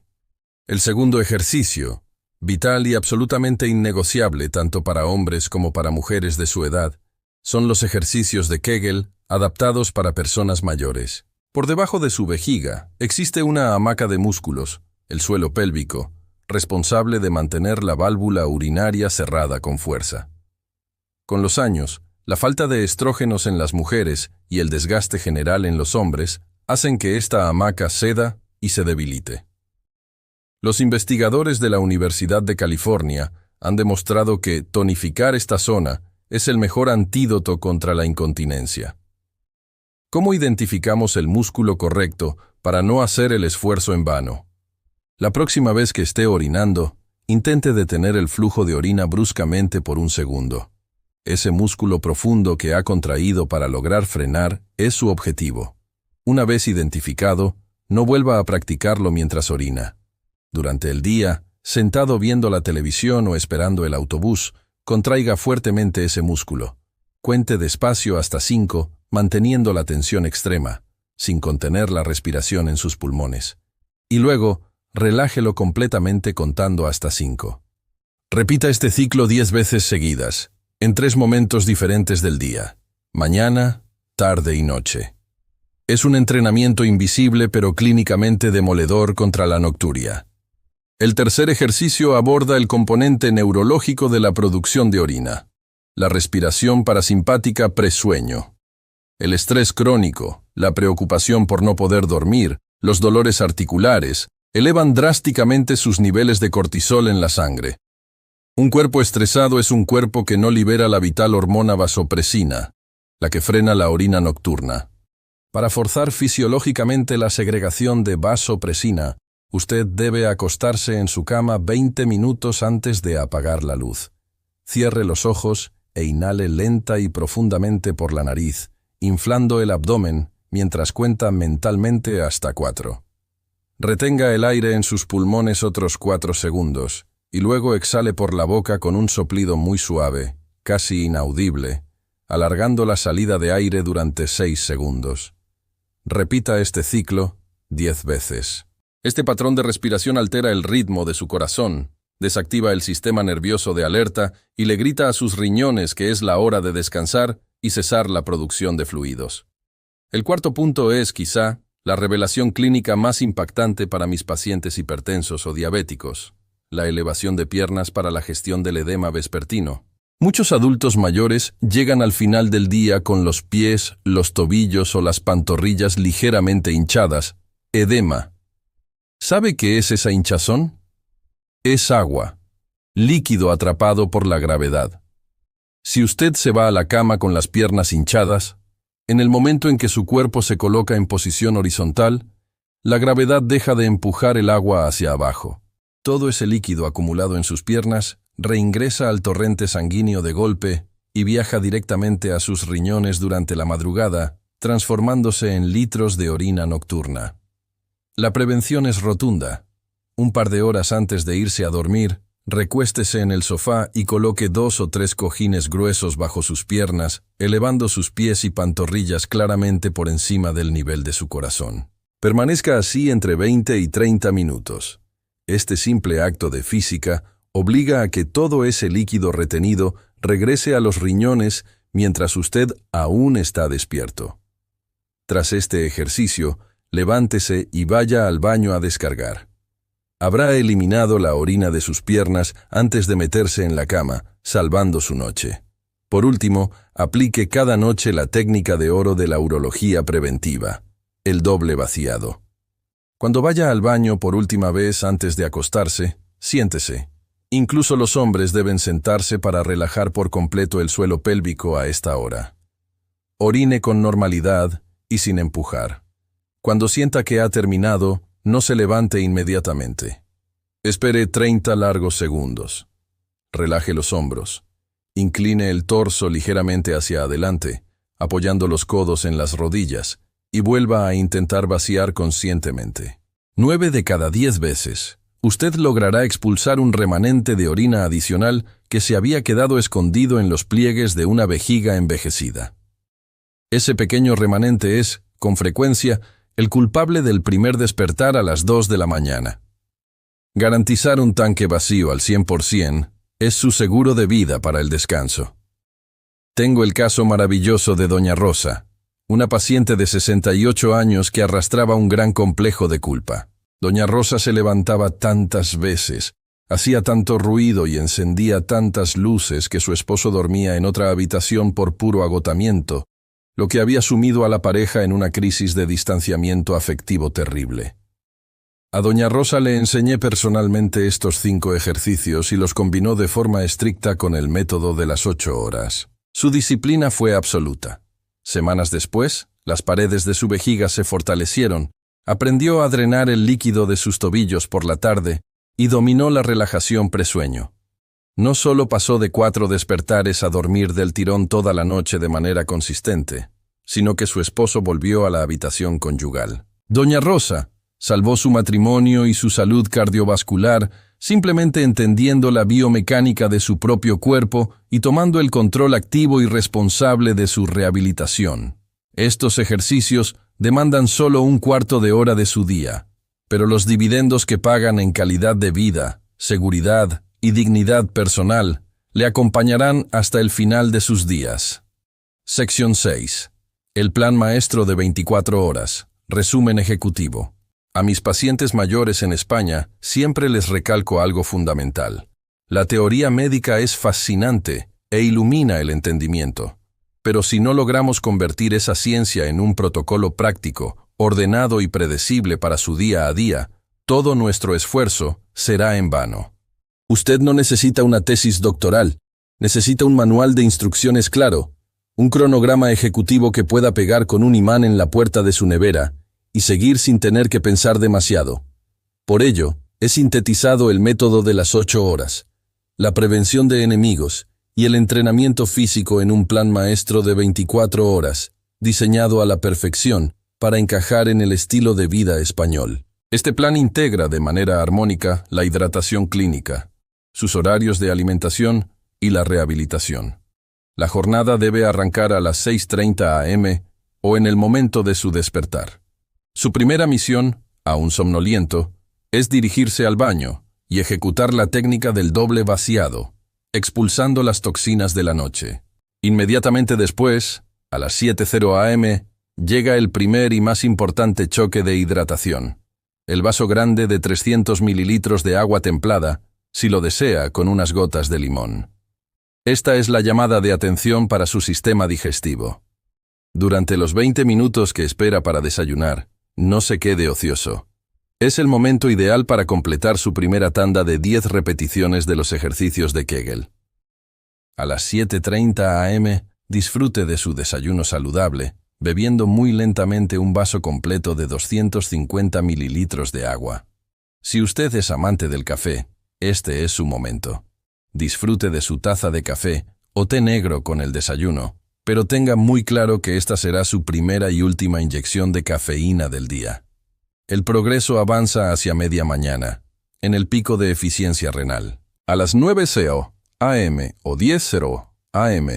El segundo ejercicio, vital y absolutamente innegociable tanto para hombres como para mujeres de su edad, son los ejercicios de Kegel adaptados para personas mayores. Por debajo de su vejiga existe una hamaca de músculos, el suelo pélvico, responsable de mantener la válvula urinaria cerrada con fuerza. Con los años, la falta de estrógenos en las mujeres y el desgaste general en los hombres hacen que esta hamaca ceda y se debilite. Los investigadores de la Universidad de California han demostrado que tonificar esta zona es el mejor antídoto contra la incontinencia. ¿Cómo identificamos el músculo correcto para no hacer el esfuerzo en vano? La próxima vez que esté orinando, intente detener el flujo de orina bruscamente por un segundo. Ese músculo profundo que ha contraído para lograr frenar es su objetivo. Una vez identificado, no vuelva a practicarlo mientras orina. Durante el día, sentado viendo la televisión o esperando el autobús, contraiga fuertemente ese músculo. Cuente despacio hasta 5, manteniendo la tensión extrema, sin contener la respiración en sus pulmones. Y luego, relájelo completamente contando hasta 5. Repita este ciclo 10 veces seguidas, en 3 momentos diferentes del día: mañana, tarde y noche. Es un entrenamiento invisible pero clínicamente demoledor contra la nocturia. El tercer ejercicio aborda el componente neurológico de la producción de orina: la respiración parasimpática presueño. El estrés crónico, la preocupación por no poder dormir, los dolores articulares, elevan drásticamente sus niveles de cortisol en la sangre. Un cuerpo estresado es un cuerpo que no libera la vital hormona vasopresina, la que frena la orina nocturna. Para forzar fisiológicamente la segregación de vasopresina, usted debe acostarse en su cama 20 minutos antes de apagar la luz. Cierre los ojos e inhale lenta y profundamente por la nariz, inflando el abdomen mientras cuenta mentalmente hasta 4. Retenga el aire en sus pulmones otros 4 segundos, y luego exhale por la boca con un soplido muy suave, casi inaudible, alargando la salida de aire durante 6 segundos. Repita este ciclo 10 veces. Este patrón de respiración altera el ritmo de su corazón, desactiva el sistema nervioso de alerta y le grita a sus riñones que es la hora de descansar y cesar la producción de fluidos. El cuarto punto es, quizá, la revelación clínica más impactante para mis pacientes hipertensos o diabéticos: la elevación de piernas para la gestión del edema vespertino. Muchos adultos mayores llegan al final del día con los pies, los tobillos o las pantorrillas ligeramente hinchadas. Edema. ¿Sabe qué es esa hinchazón? Es agua, líquido atrapado por la gravedad. Si usted se va a la cama con las piernas hinchadas, en el momento en que su cuerpo se coloca en posición horizontal, la gravedad deja de empujar el agua hacia abajo. Todo ese líquido acumulado en sus piernas reingresa al torrente sanguíneo de golpe y viaja directamente a sus riñones durante la madrugada, transformándose en litros de orina nocturna. La prevención es rotunda. Un par de horas antes de irse a dormir, recuéstese en el sofá y coloque 2 o 3 cojines gruesos bajo sus piernas, elevando sus pies y pantorrillas claramente por encima del nivel de su corazón. Permanezca así entre 20 y 30 minutos. Este simple acto de física obliga a que todo ese líquido retenido regrese a los riñones mientras usted aún está despierto. Tras este ejercicio, levántese y vaya al baño a descargar. Habrá eliminado la orina de sus piernas antes de meterse en la cama, salvando su noche. Por último, aplique cada noche la técnica de oro de la urología preventiva, el doble vaciado. Cuando vaya al baño por última vez antes de acostarse, siéntese. Incluso los hombres deben sentarse para relajar por completo el suelo pélvico a esta hora. Orine con normalidad y sin empujar. Cuando sienta que ha terminado, no se levante inmediatamente. Espere 30 largos segundos. Relaje los hombros. Incline el torso ligeramente hacia adelante, apoyando los codos en las rodillas, y vuelva a intentar vaciar conscientemente. 9 de cada 10 veces, usted logrará expulsar un remanente de orina adicional que se había quedado escondido en los pliegues de una vejiga envejecida. Ese pequeño remanente es, con frecuencia, el culpable del primer despertar a las 2 de la mañana. Garantizar un tanque vacío al 100% es su seguro de vida para el descanso. Tengo el caso maravilloso de Doña Rosa, una paciente de 68 años que arrastraba un gran complejo de culpa. Doña Rosa se levantaba tantas veces, hacía tanto ruido y encendía tantas luces que su esposo dormía en otra habitación por puro agotamiento, lo que había sumido a la pareja en una crisis de distanciamiento afectivo terrible. A doña Rosa le enseñé personalmente estos 5 ejercicios y los combinó de forma estricta con el método de las 8 horas. Su disciplina fue absoluta. Semanas después, las paredes de su vejiga se fortalecieron, aprendió a drenar el líquido de sus tobillos por la tarde y dominó la relajación presueño. No solo pasó de 4 despertares a dormir del tirón toda la noche de manera consistente, sino que su esposo volvió a la habitación conyugal. Doña Rosa salvó su matrimonio y su salud cardiovascular simplemente entendiendo la biomecánica de su propio cuerpo y tomando el control activo y responsable de su rehabilitación. Estos ejercicios demandan solo 1/4 de hora de su día, pero los dividendos que pagan en calidad de vida, seguridad y dignidad personal le acompañarán hasta el final de sus días. Sección 6. El plan maestro de 24 horas. Resumen ejecutivo. A mis pacientes mayores en España siempre les recalco algo fundamental. La teoría médica es fascinante e ilumina el entendimiento. Pero si no logramos convertir esa ciencia en un protocolo práctico, ordenado y predecible para su día a día, todo nuestro esfuerzo será en vano. Usted no necesita una tesis doctoral, necesita un manual de instrucciones claro, un cronograma ejecutivo que pueda pegar con un imán en la puerta de su nevera y seguir sin tener que pensar demasiado. Por ello, he sintetizado el método de las 8 horas, la prevención de enemigos y el entrenamiento físico en un plan maestro de 24 horas, diseñado a la perfección para encajar en el estilo de vida español. Este plan integra de manera armónica la hidratación clínica, sus horarios de alimentación y la rehabilitación. La jornada debe arrancar a las 6:30 am o en el momento de su despertar. Su primera misión, aún somnoliento, es dirigirse al baño y ejecutar la técnica del doble vaciado, expulsando las toxinas de la noche. Inmediatamente después, a las 7:00 am, llega el primer y más importante choque de hidratación. El vaso grande de 300 mililitros de agua templada, si lo desea, con unas gotas de limón. Esta es la llamada de atención para su sistema digestivo. Durante los 20 minutos que espera para desayunar, no se quede ocioso. Es el momento ideal para completar su primera tanda de 10 repeticiones de los ejercicios de Kegel. A las 7:30 am, disfrute de su desayuno saludable, bebiendo muy lentamente un vaso completo de 250 mililitros de agua. Si usted es amante del café, este es su momento. Disfrute de su taza de café o té negro con el desayuno, pero tenga muy claro que esta será su primera y última inyección de cafeína del día. El progreso avanza hacia media mañana, en el pico de eficiencia renal. A las 9:00 am o 10:00 am,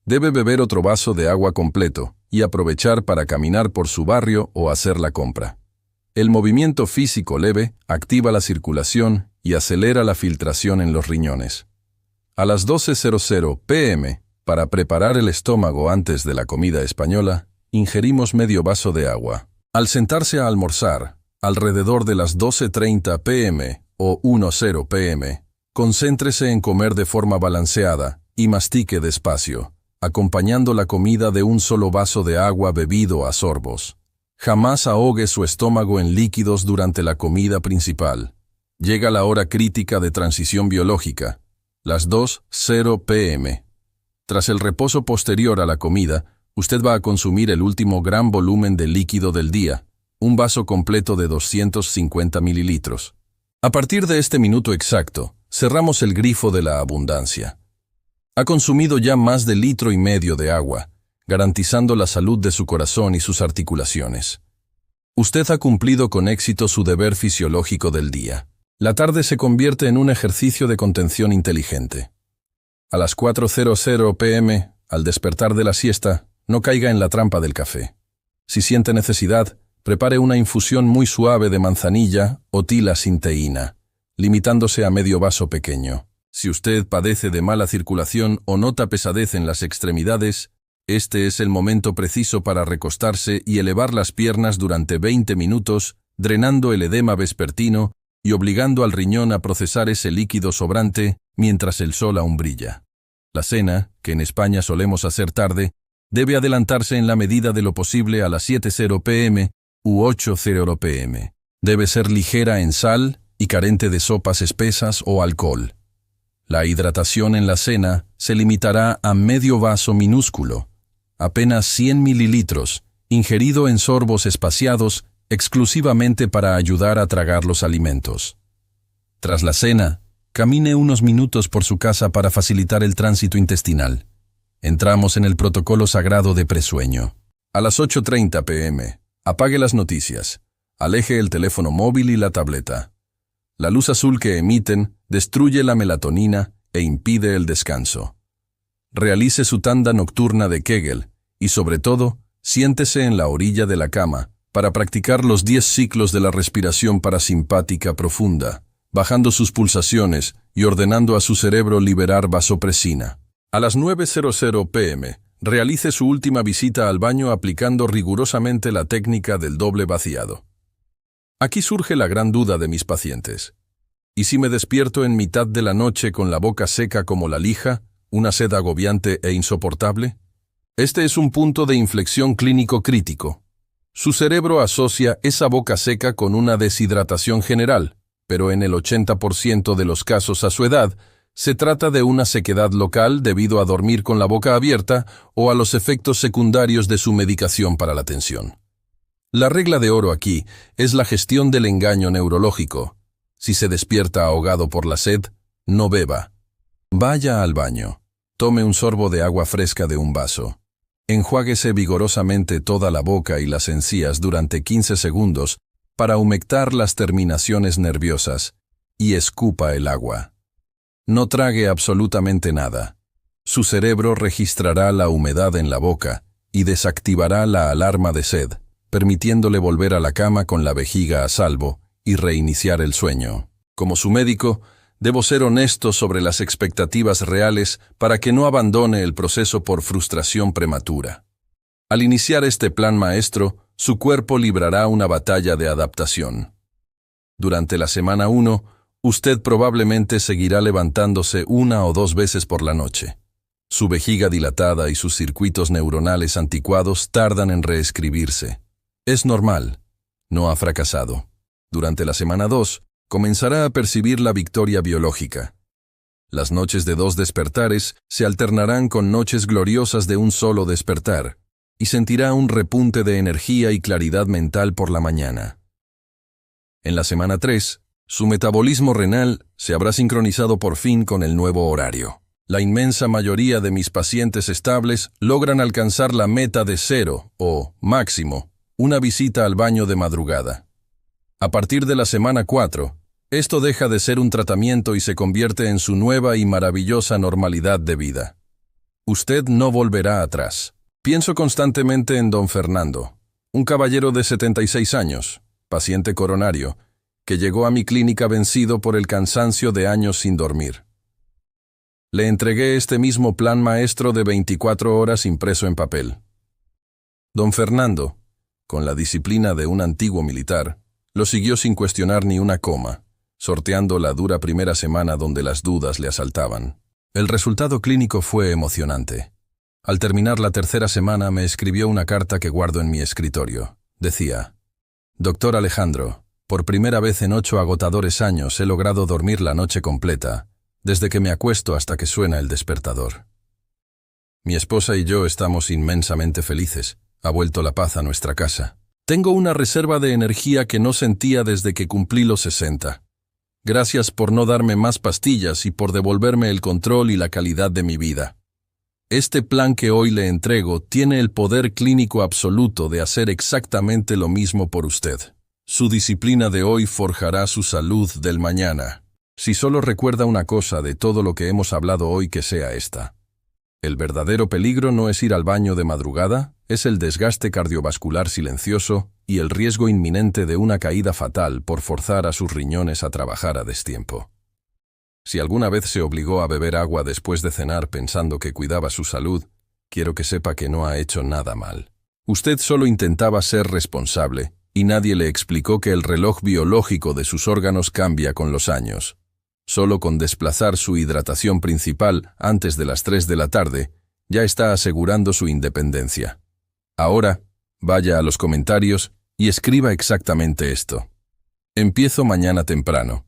debe beber otro vaso de agua completo y aprovechar para caminar por su barrio o hacer la compra. El movimiento físico leve activa la circulación y acelera la filtración en los riñones. A las 12:00 pm, para preparar el estómago antes de la comida española, ingerimos medio vaso de agua. Al sentarse a almorzar, alrededor de las 12:30 pm o 10:00 pm, concéntrese en comer de forma balanceada y mastique despacio, acompañando la comida de un solo vaso de agua bebido a sorbos. Jamás ahogue su estómago en líquidos durante la comida principal. Llega la hora crítica de transición biológica, las 2:00 pm. Tras el reposo posterior a la comida, usted va a consumir el último gran volumen de líquido del día, un vaso completo de 250 mililitros. A partir de este minuto exacto, cerramos el grifo de la abundancia. Ha consumido ya más de 1,5 litros de agua, garantizando la salud de su corazón y sus articulaciones. Usted ha cumplido con éxito su deber fisiológico del día. La tarde se convierte en un ejercicio de contención inteligente. A las 4:00 pm, al despertar de la siesta, no caiga en la trampa del café. Si siente necesidad, prepare una infusión muy suave de manzanilla o tila sin teína, limitándose a medio vaso pequeño. Si usted padece de mala circulación o nota pesadez en las extremidades, este es el momento preciso para recostarse y elevar las piernas durante 20 minutos, drenando el edema vespertino y obligando al riñón a procesar ese líquido sobrante mientras el sol aún brilla. La cena, que en España solemos hacer tarde, debe adelantarse en la medida de lo posible a las 7:00 pm u 8:00 pm. Debe ser ligera en sal y carente de sopas espesas o alcohol. La hidratación en la cena se limitará a medio vaso minúsculo, apenas 100 mililitros, ingerido en sorbos espaciados exclusivamente para ayudar a tragar los alimentos. Tras la cena, camine unos minutos por su casa para facilitar el tránsito intestinal. Entramos en el protocolo sagrado de presueño. A las 8:30 p.m., apague las noticias, aleje el teléfono móvil y la tableta. La luz azul que emiten destruye la melatonina e impide el descanso. Realice su tanda nocturna de Kegel y, sobre todo, siéntese en la orilla de la cama para practicar los 10 ciclos de la respiración parasimpática profunda, bajando sus pulsaciones y ordenando a su cerebro liberar vasopresina. A las 9:00 p.m., realice su última visita al baño aplicando rigurosamente la técnica del doble vaciado. Aquí surge la gran duda de mis pacientes. ¿Y si me despierto en mitad de la noche con la boca seca como la lija, una sed agobiante e insoportable? Este es un punto de inflexión clínico crítico. Su cerebro asocia esa boca seca con una deshidratación general, pero en el 80% de los casos a su edad, se trata de una sequedad local debido a dormir con la boca abierta o a los efectos secundarios de su medicación para la tensión. La regla de oro aquí es la gestión del engaño neurológico. Si se despierta ahogado por la sed, no beba. Vaya al baño. Tome un sorbo de agua fresca de un vaso. Enjuáguese vigorosamente toda la boca y las encías durante 15 segundos para humectar las terminaciones nerviosas y escupa el agua. No trague absolutamente nada. Su cerebro registrará la humedad en la boca y desactivará la alarma de sed, permitiéndole volver a la cama con la vejiga a salvo y reiniciar el sueño. Como su médico, debo ser honesto sobre las expectativas reales para que no abandone el proceso por frustración prematura. Al iniciar este plan maestro, su cuerpo librará una batalla de adaptación. Durante la semana 1, usted probablemente seguirá levantándose 1 o 2 veces por la noche. Su vejiga dilatada y sus circuitos neuronales anticuados tardan en reescribirse. Es normal. No ha fracasado. Durante la semana 2, comenzará a percibir la victoria biológica. Las noches de 2 despertares se alternarán con noches gloriosas de un solo despertar, y sentirá un repunte de energía y claridad mental por la mañana. En la semana 3, su metabolismo renal se habrá sincronizado por fin con el nuevo horario. La inmensa mayoría de mis pacientes estables logran alcanzar la meta de 0 o, máximo, una visita al baño de madrugada. A partir de la semana 4, esto deja de ser un tratamiento y se convierte en su nueva y maravillosa normalidad de vida. Usted no volverá atrás. Pienso constantemente en don Fernando, un caballero de 76 años, paciente coronario, que llegó a mi clínica vencido por el cansancio de años sin dormir. Le entregué este mismo plan maestro de 24 horas impreso en papel. Don Fernando, con la disciplina de un antiguo militar, lo siguió sin cuestionar ni una coma, sorteando la dura primera semana donde las dudas le asaltaban. El resultado clínico fue emocionante. Al terminar la tercera semana me escribió una carta que guardo en mi escritorio. Decía: «Doctor Alejandro, por primera vez en 8 agotadores años he logrado dormir la noche completa, desde que me acuesto hasta que suena el despertador. Mi esposa y yo estamos inmensamente felices. Ha vuelto la paz a nuestra casa. Tengo una reserva de energía que no sentía desde que cumplí los 60. Gracias por no darme más pastillas y por devolverme el control y la calidad de mi vida. Este plan que hoy le entrego tiene el poder clínico absoluto de hacer exactamente lo mismo por usted. Su disciplina de hoy forjará su salud del mañana. Si solo recuerda una cosa de todo lo que hemos hablado hoy, que sea esta. El verdadero peligro no es ir al baño de madrugada, es el desgaste cardiovascular silencioso y el riesgo inminente de una caída fatal por forzar a sus riñones a trabajar a destiempo. Si alguna vez se obligó a beber agua después de cenar pensando que cuidaba su salud, quiero que sepa que no ha hecho nada mal. Usted solo intentaba ser responsable, y nadie le explicó que el reloj biológico de sus órganos cambia con los años. Solo con desplazar su hidratación principal antes de las 3 de la tarde, ya está asegurando su independencia. Ahora, vaya a los comentarios y escriba exactamente esto. Empiezo mañana temprano.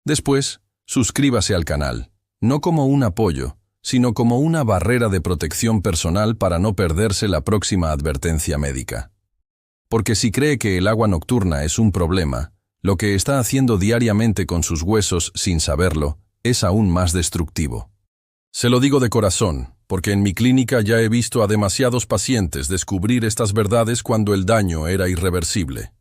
Después, suscríbase al canal, no como un apoyo, sino como una barrera de protección personal para no perderse la próxima advertencia médica. Porque si cree que el agua nocturna es un problema, lo que está haciendo diariamente con sus huesos sin saberlo es aún más destructivo. Se lo digo de corazón, porque en mi clínica ya he visto a demasiados pacientes descubrir estas verdades cuando el daño era irreversible.